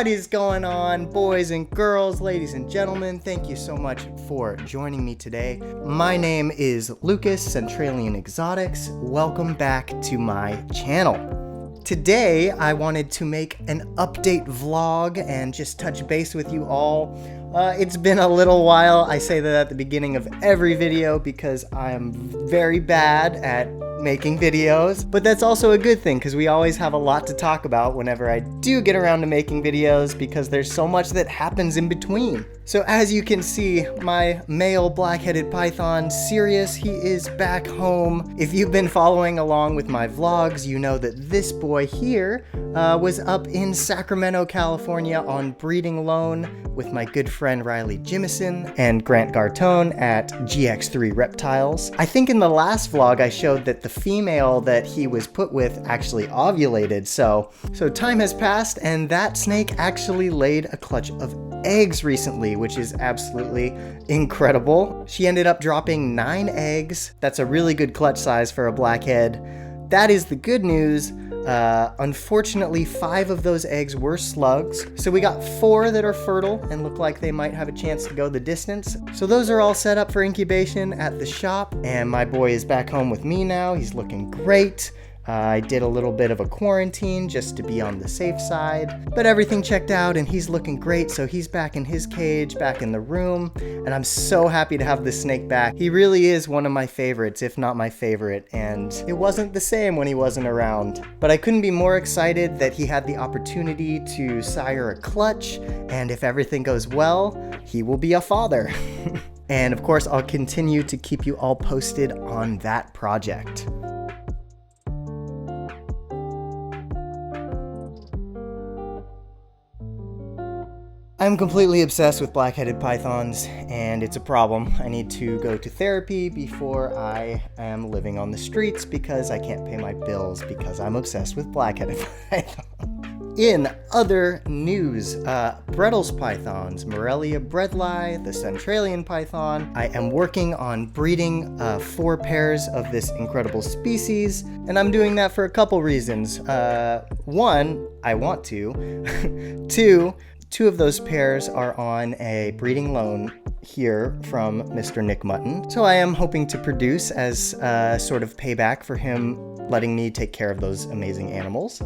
What is going on, boys and girls, ladies and gentlemen? Thank you so much for joining me today. My name is Lucas, Centralian Exotics. Welcome back to my channel. Today, I wanted to make an update vlog and just touch base with you all. It's been a little while. I say that at the beginning of every video because I am very bad at making videos, but that's also a good thing because we always have a lot to talk about whenever I do get around to making videos because there's so much that happens in between. So as you can see, my male black-headed python, Sirius, he is back home. If you've been following along with my vlogs, you know that this boy here was up in Sacramento, California on breeding loan with my good friend Riley Jimison and Grant Gartone at GX3 Reptiles. I think in the last vlog I showed that the female that he was put with actually ovulated, so time has passed and that snake actually laid a clutch of eggs recently, which is absolutely incredible. She ended up dropping 9 eggs. That's a really good clutch size for a blackhead. That is the good news. Unfortunately, 5 of those eggs were slugs, so we got 4 that are fertile and look like they might have a chance to go the distance. So those are all set up for incubation at the shop, and my boy is back home with me now. He's looking great. I did a little bit of a quarantine just to be on the safe side, but everything checked out and he's looking great, so he's back in his cage, back in the room, and I'm so happy to have this snake back. He really is one of my favorites, if not my favorite, and it wasn't the same when he wasn't around. But I couldn't be more excited that he had the opportunity to sire a clutch, and if everything goes well, he will be a father. And of course, I'll continue to keep you all posted on that project. I'm completely obsessed with black-headed pythons, and it's a problem. I need to go to therapy before I am living on the streets because I can't pay my bills because I'm obsessed with black-headed pythons. In other news, Bredl's pythons, Morelia bredli, the Centralian python. I am working on breeding 4 pairs of this incredible species, and I'm doing that for a couple reasons. 1, I want to. 2 of those pairs are on a breeding loan here from Mr. Nick Mutton. So I am hoping to produce as sort of payback for him letting me take care of those amazing animals.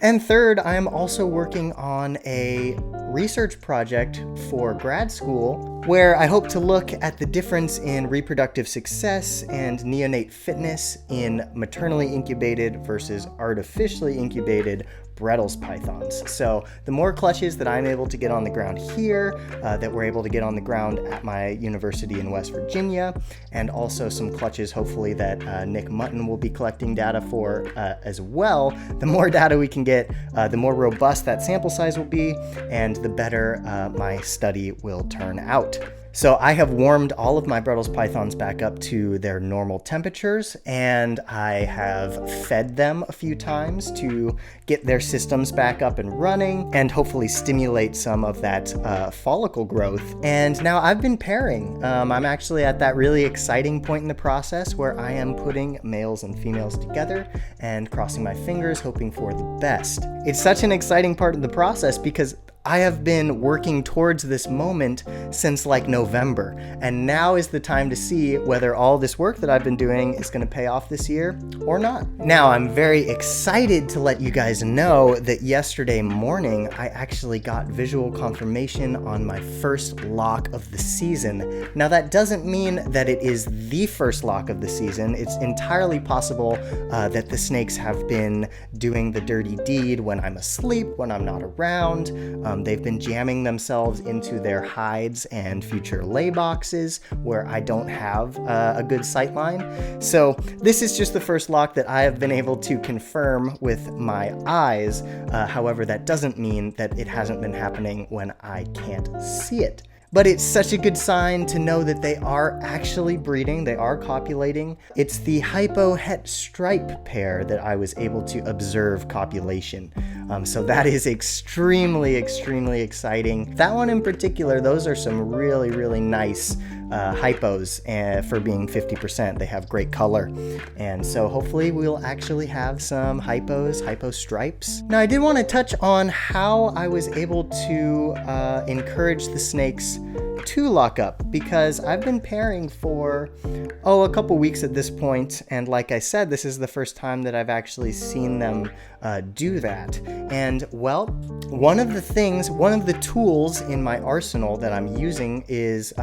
And 3rd, I am also working on a research project for grad school where I hope to look at the difference in reproductive success and neonate fitness in maternally incubated versus artificially incubated Bredl's pythons. So the more clutches that I'm able to get on the ground here, that we're able to get on the ground at my university in West Virginia, and also some clutches hopefully that Nick Mutton will be collecting data for as well, the more data we can get, the more robust that sample size will be, and the better my study will turn out. So I have warmed all of my Bredl's pythons back up to their normal temperatures, and I have fed them a few times to get their systems back up and running and hopefully stimulate some of that follicle growth. And now I've been pairing. I'm actually at that really exciting point in the process where I am putting males and females together and crossing my fingers, hoping for the best. It's such an exciting part of the process because I have been working towards this moment since like November, and now is the time to see whether all this work that I've been doing is going to pay off this year or not. Now, I'm very excited to let you guys know that yesterday morning I actually got visual confirmation on my first lock of the season. Now, that doesn't mean that it is the first lock of the season. It's entirely possible that the snakes have been doing the dirty deed when I'm asleep, when I'm not around. They've been jamming themselves into their hides and future lay boxes where I don't have a good sight line. So this is just the first lock that I have been able to confirm with my eyes. However, that doesn't mean that it hasn't been happening when I can't see it. But it's such a good sign to know that they are actually breeding, they are copulating. It's the hypo-het stripe pair that I was able to observe copulation. So that is extremely, extremely exciting. That one in particular, those are some really, really nice hypos for being 50%. They have great color. And so hopefully we'll actually have some hypo stripes. Now I did want to touch on how I was able to encourage the snakes to lock up, because I've been pairing for a couple weeks at this point, and like I said, this is the first time that I've actually seen them do that. And well, one of the tools in my arsenal that I'm using is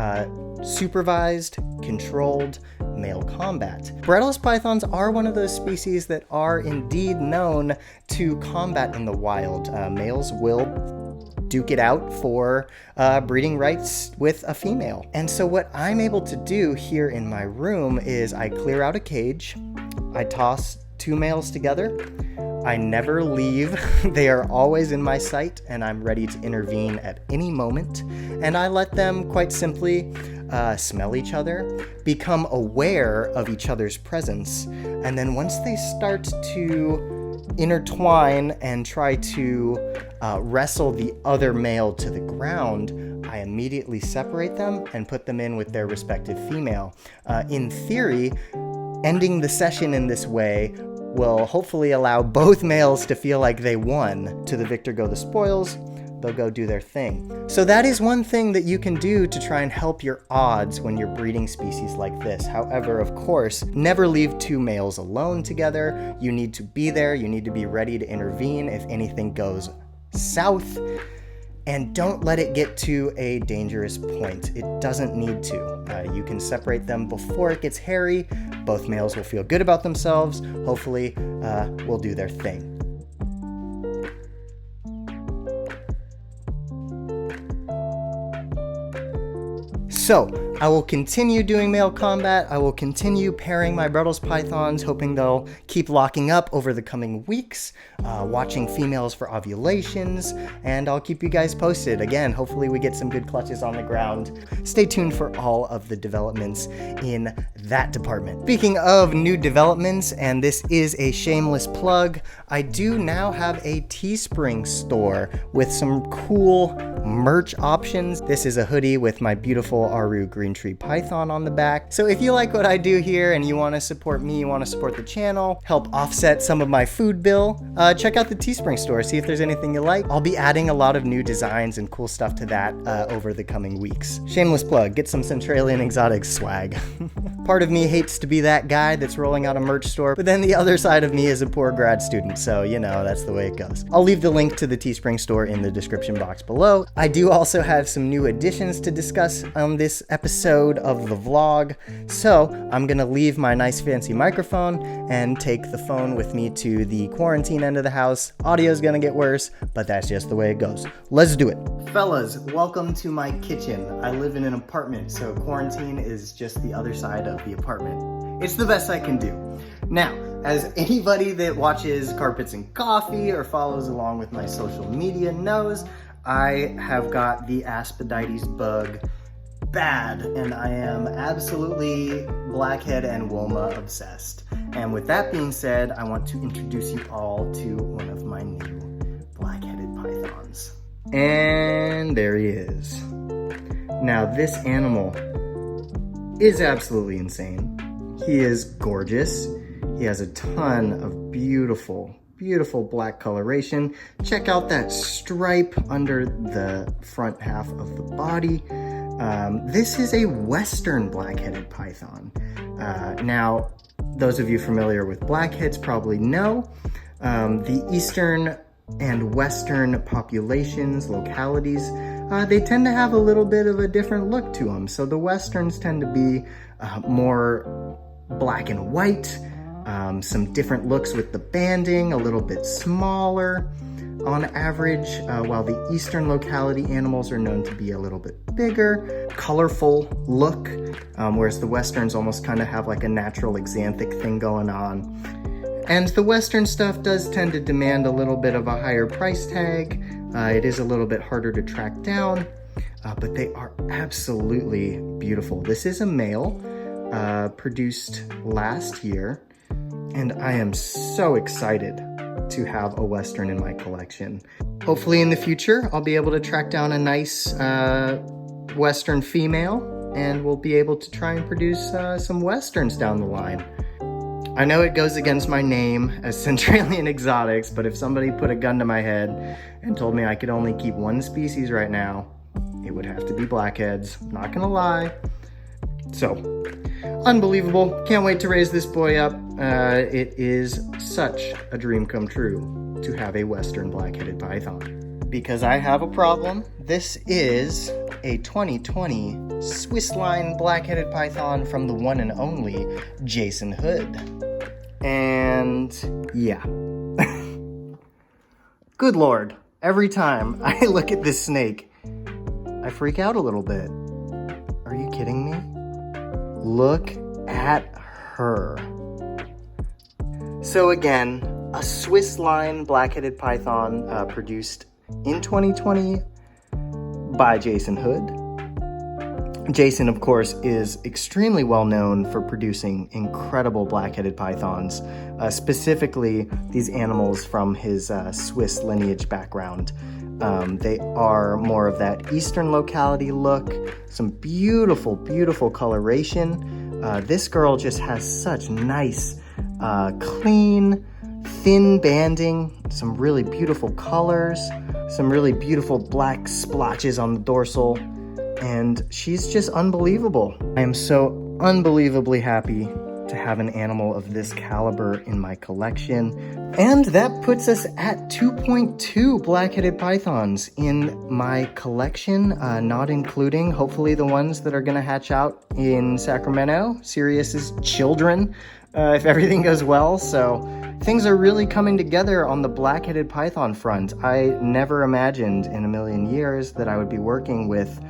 supervised, controlled male combat. Bredl's pythons are one of those species that are indeed known to combat in the wild. Males will duke it out for breeding rights with a female. And so what I'm able to do here in my room is I clear out a cage, I toss 2 males together, I never leave. They are always in my sight, and I'm ready to intervene at any moment. And I let them quite simply smell each other, become aware of each other's presence, and then once they start to intertwine and try to wrestle the other male to the ground, I immediately separate them and put them in with their respective female. In theory, ending the session in this way will hopefully allow both males to feel like they won. To the victor go the spoils. They'll go do their thing. So that is one thing that you can do to try and help your odds when you're breeding species like this. However, of course, never leave 2 males alone together. You need to be there. You need to be ready to intervene if anything goes south. And don't let it get to a dangerous point. It doesn't need to. You can separate them before it gets hairy. Both males will feel good about themselves. Hopefully, will do their thing. So, I will continue doing male combat. I will continue pairing my Bredl's pythons, hoping they'll keep locking up over the coming weeks, watching females for ovulations, and I'll keep you guys posted. Again, hopefully we get some good clutches on the ground. Stay tuned for all of the developments in that department. Speaking of new developments, and this is a shameless plug, I do now have a Teespring store with some cool merch options. This is a hoodie with my beautiful Aru green tree python on the back. So if you like what I do here and you want to support me, you want to support the channel, help offset some of my food bill, check out the Teespring store, see if there's anything you like. I'll be adding a lot of new designs and cool stuff to that over the coming weeks. Shameless plug, get some Centralian Exotics swag. Part of me hates to be that guy that's rolling out a merch store, but then the other side of me is a poor grad student, so you know, that's the way it goes. I'll leave the link to the Teespring store in the description box below. I do also have some new additions to discuss on this episode of the vlog, so I'm gonna leave my nice fancy microphone and take the phone with me to the quarantine end of the house. Audio's gonna get worse, but that's just the way it goes. Let's do it. Fellas, welcome to my kitchen. I live in an apartment, so quarantine is just the other side of the apartment. It's the best I can do. Now, as anybody that watches Carpets and Coffee or follows along with my social media knows, I have got the Aspidites bug bad, and I am absolutely Blackhead and Wilma obsessed. And with that being said, I want to introduce you all to one of my new black-headed pythons. And there he is. Now this animal is absolutely insane. He is gorgeous. He has a ton of beautiful black coloration. Check out that stripe under the front half of the body. This is a Western black-headed python. Now, those of you familiar with blackheads probably know the Eastern and Western populations, localities, they tend to have a little bit of a different look to them. So the Westerns tend to be more black and white, some different looks with the banding, a little bit smaller on average, while the Eastern locality animals are known to be a little bit bigger, colorful look, whereas the Westerns almost kind of have like a natural axanthic thing going on. And the Western stuff does tend to demand a little bit of a higher price tag. It is a little bit harder to track down, but they are absolutely beautiful. This is a male, produced last year, and I am so excited to have a Western in my collection. Hopefully in the future, I'll be able to track down a nice Western female and we'll be able to try and produce some westerns down the line. I know it goes against my name as Centralian Exotics, but if somebody put a gun to my head and told me I could only keep one species right now, it would have to be blackheads. Not gonna lie. So, unbelievable. Can't wait to raise this boy up. It is such a dream come true to have a western black-headed python. Because I have a problem. This is a 2020 Swiss line black-headed python from the one and only Jason Hood. And yeah. Good Lord, every time I look at this snake, I freak out a little bit. Are you kidding me? Look at her. So again, a Swiss line black-headed python produced in 2020 by Jason Hood. Jason, of course, is extremely well known for producing incredible black-headed pythons, specifically these animals from his Swiss lineage background. They are more of that eastern locality look, some beautiful, beautiful coloration. This girl just has such nice, clean, thin banding, some really beautiful colors, some really beautiful black splotches on the dorsal, and she's just unbelievable. I am so unbelievably happy to have an animal of this caliber in my collection. And that puts us at 2.2 black-headed pythons in my collection, not including, hopefully, the ones that are gonna hatch out in Sacramento, Sirius's children, if everything goes well. So things are really coming together on the black-headed python front. I never imagined in a million years that I would be working with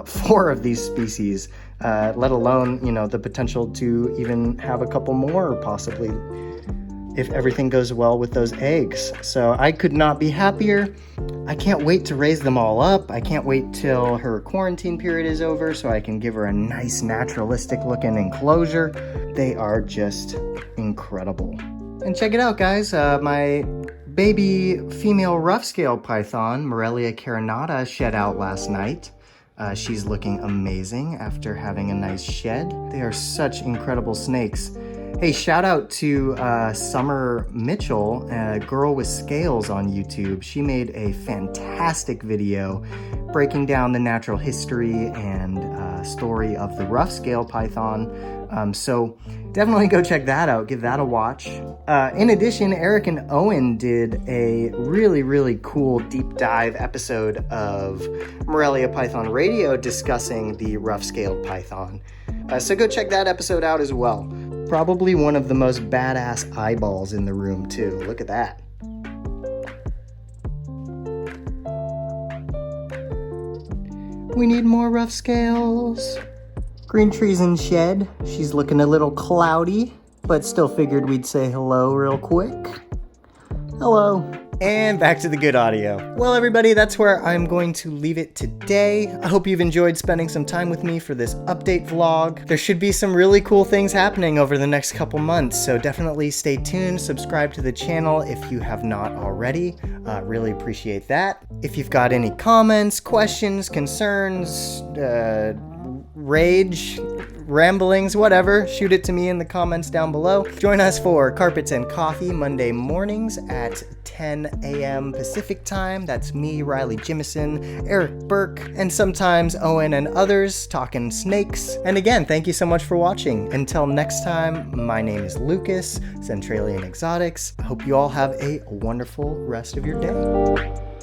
4 of these species, let alone, the potential to even have a couple more, possibly, if everything goes well with those eggs. So I could not be happier. I can't wait to raise them all up. I can't wait till her quarantine period is over so I can give her a nice naturalistic looking enclosure. They are just incredible. And check it out, guys. My baby female rough-scale python, Morelia carinata, shed out last night. She's looking amazing after having a nice shed. They are such incredible snakes. Hey, shout out to Summer Mitchell, a girl with scales on YouTube. She made a fantastic video breaking down the natural history and story of the rough scale python. So definitely go check that out. Give that a watch. In addition, Eric and Owen did a really, really cool deep dive episode of Morelia Python Radio discussing the rough-scaled python. So go check that episode out as well. Probably one of the most badass eyeballs in the room, too. Look at that. We need more rough scales. Green trees in shed. She's looking a little cloudy, but still figured we'd say hello real quick. Hello. And back to the good audio. Well, everybody, that's where I'm going to leave it today. I hope you've enjoyed spending some time with me for this update vlog. There should be some really cool things happening over the next couple months, so definitely stay tuned, subscribe to the channel if you have not already. Really appreciate that. If you've got any comments, questions, concerns, rage, ramblings, whatever, shoot it to me in the comments down below. Join us for Carpets and Coffee Monday mornings at 10 a.m. Pacific time. That's me, Riley Jimison, Eric Burke, and sometimes Owen and others talking snakes. And again, thank you so much for watching. Until next time, my name is Lucas, Centralian Exotics. I hope you all have a wonderful rest of your day.